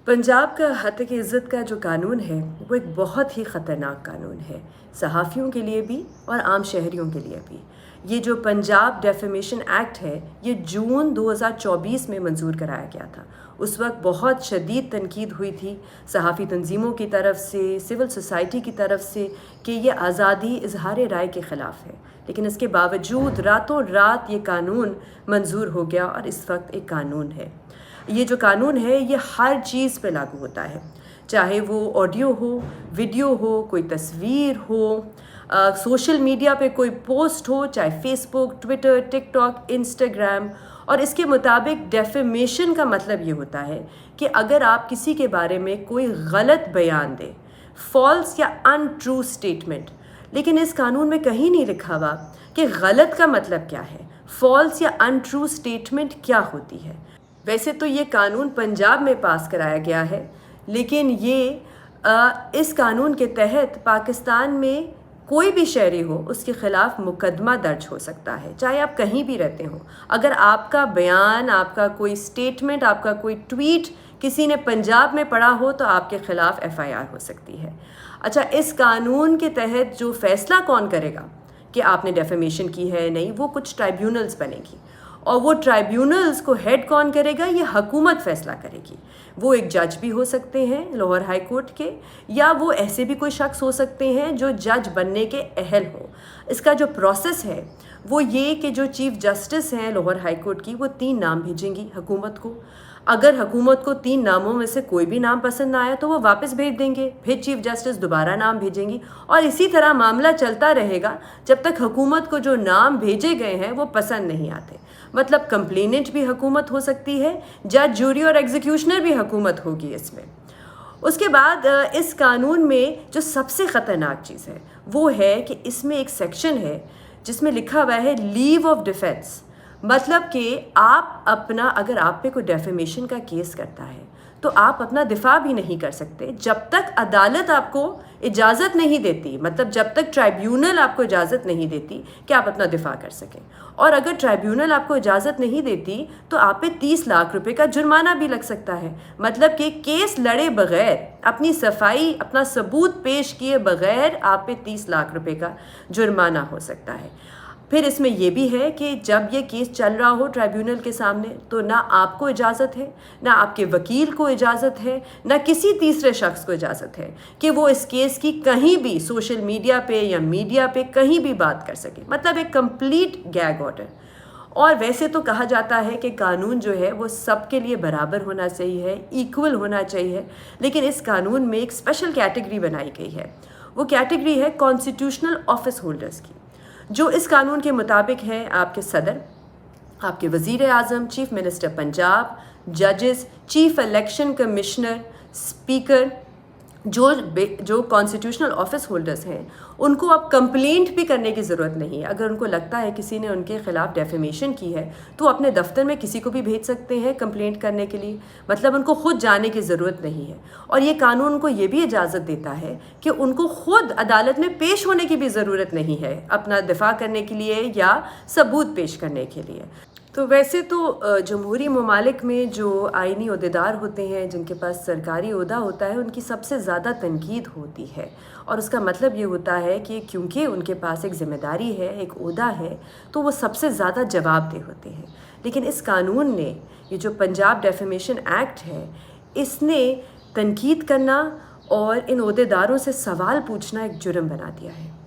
पंजाब का हत्या इज़्ज़त का जो कानून है वो एक बहुत ही ख़तरनाक कानून है, सहाफ़ियों के लिए भी और आम शहरियों के लिए भी। ये जो पंजाब डेफेमेशन एक्ट है ये जून 2024 में मंजूर कराया गया था। उस वक्त बहुत शदीद तनकीद हुई थी सहाफ़ी तंजीमों की तरफ से, सिविल सोसाइटी की तरफ से कि ये आज़ादी इजहार राय के ख़िलाफ़ है, लेकिन इसके बावजूद रातों रात ये कानून मंजूर हो गया और इस वक्त एक कानून है। ये जो कानून है ये हर चीज़ पे लागू होता है, चाहे वो ऑडियो हो, वीडियो हो, कोई तस्वीर हो, सोशल मीडिया पे कोई पोस्ट हो, चाहे फेसबुक, ट्विटर, टिकटॉक, इंस्टाग्राम। और इसके मुताबिक डेफेमेशन का मतलब ये होता है कि अगर आप किसी के बारे में कोई गलत बयान दें, फॉल्स या अनट्रू स्टेटमेंट, लेकिन इस कानून में कहीं नहीं लिखा हुआ कि गलत का मतलब क्या है, फॉल्स या अनट्रू स्टेटमेंट क्या होती है। वैसे तो ये कानून पंजाब में पास कराया गया है, लेकिन इस कानून के तहत पाकिस्तान में कोई भी शहरी हो उसके ख़िलाफ़ मुकदमा दर्ज हो सकता है, चाहे आप कहीं भी रहते हो। अगर आपका बयान, आपका कोई स्टेटमेंट, आपका कोई ट्वीट किसी ने पंजाब में पढ़ा हो तो आपके ख़िलाफ़ FIR हो सकती है। अच्छा, इस कानून के तहत जो फ़ैसला कौन करेगा कि आपने डेफेमेशन की है नहीं, वो कुछ ट्राइब्यूनल्स बनेगी, और वो ट्राइब्यूनल्स को हेड कौन करेगा, ये हुकूमत फ़ैसला करेगी। वो एक जज भी हो सकते हैं लाहौर हाई कोर्ट के, या वो ऐसे भी कोई शख्स हो सकते हैं जो जज बनने के अहल हो। इसका जो प्रोसेस है वो ये कि जो चीफ़ जस्टिस हैं लाहौर हाई कोर्ट की, वो 3 नाम भेजेंगी हुकूमत को। अगर हुकूमत को 3 नामों में से कोई भी नाम पसंद ना आया तो वो वापस भेज देंगे, फिर चीफ़ जस्टिस दोबारा नाम भेजेंगी, और इसी तरह मामला चलता रहेगा जब तक हुकूमत को जो नाम भेजे गए हैं वो पसंद नहीं आते। मतलब कंप्लेनेंट भी हुकूमत हो सकती है, जज, जूरी और एग्जीक्यूशनर भी हुकूमत होगी इसमें। उसके बाद इस कानून में जो सबसे ख़तरनाक चीज़ है वो है कि इसमें एक सेक्शन है जिसमें लिखा हुआ है लीव ऑफ डिफेंस। मतलब कि आप अपना, अगर आप पे कोई डेफेमेशन का केस करता है तो आप अपना दिफा भी नहीं कर सकते जब तक अदालत आपको इजाज़त नहीं देती, मतलब जब तक ट्राइब्यूनल आपको इजाज़त नहीं देती कि आप अपना दिफा कर सकें। और अगर ट्राइब्यूनल आपको इजाज़त नहीं देती तो आप पे 30 लाख रुपए का जुर्माना भी लग सकता है। मतलब कि केस लड़े बग़ैर, अपनी सफाई, अपना सबूत पेश किए बग़ैर आप पे 30 लाख रुपए का जुर्माना हो सकता है। फिर इसमें यह भी है कि जब ये केस चल रहा हो ट्राइब्यूनल के सामने तो ना आपको इजाज़त है, ना आपके वकील को इजाज़त है, ना किसी तीसरे शख्स को इजाज़त है कि वो इस केस की कहीं भी सोशल मीडिया पे या मीडिया पे कहीं भी बात कर सके। मतलब एक कंप्लीट गैग ऑर्डर। और वैसे तो कहा जाता है कि कानून जो है वो सबके लिए बराबर होना चाहिए, इक्वल होना चाहिए, लेकिन इस कानून में एक स्पेशल कैटेगरी बनाई गई है। वो कैटेगरी है कॉन्स्टिट्यूशनल ऑफिस होल्डर्स की, जो इस कानून के मुताबिक है आपके सदर, आपके वज़ीर आज़म, चीफ़ मिनिस्टर पंजाब, जजेस, चीफ़ इलेक्शन कमिश्नर, स्पीकर। जो कॉन्स्टिट्यूशनल ऑफिस होल्डर्स हैं उनको अब कंप्लेंट भी करने की ज़रूरत नहीं है। अगर उनको लगता है किसी ने उनके ख़िलाफ़ डेफेमेशन की है तो अपने दफ्तर में किसी को भी भेज सकते हैं कंप्लेंट करने के लिए। मतलब उनको ख़ुद जाने की ज़रूरत नहीं है। और ये कानून उनको ये भी इजाज़त देता है कि उनको ख़ुद अदालत में पेश होने की भी ज़रूरत नहीं है अपना दिफा करने के लिए या सबूत पेश करने के लिए। तो वैसे तो जमहूरी ममालिक में जो आइनी ओहदेदार होते हैं, जिनके पास सरकारी ओहदा होता है, उनकी सबसे ज़्यादा तनकीद होती है। और उसका मतलब ये होता है कि क्योंकि उनके पास एक ज़िम्मेदारी है, एक ओहदा है, तो वो सबसे ज़्यादा जवाबदेह होते हैं। लेकिन इस कानून ने, ये जो पंजाब डेफेमेशन एक्ट है, इसने तनकीद करना और इन ओहदेदारों से सवाल पूछना एक जुर्म बना दिया है।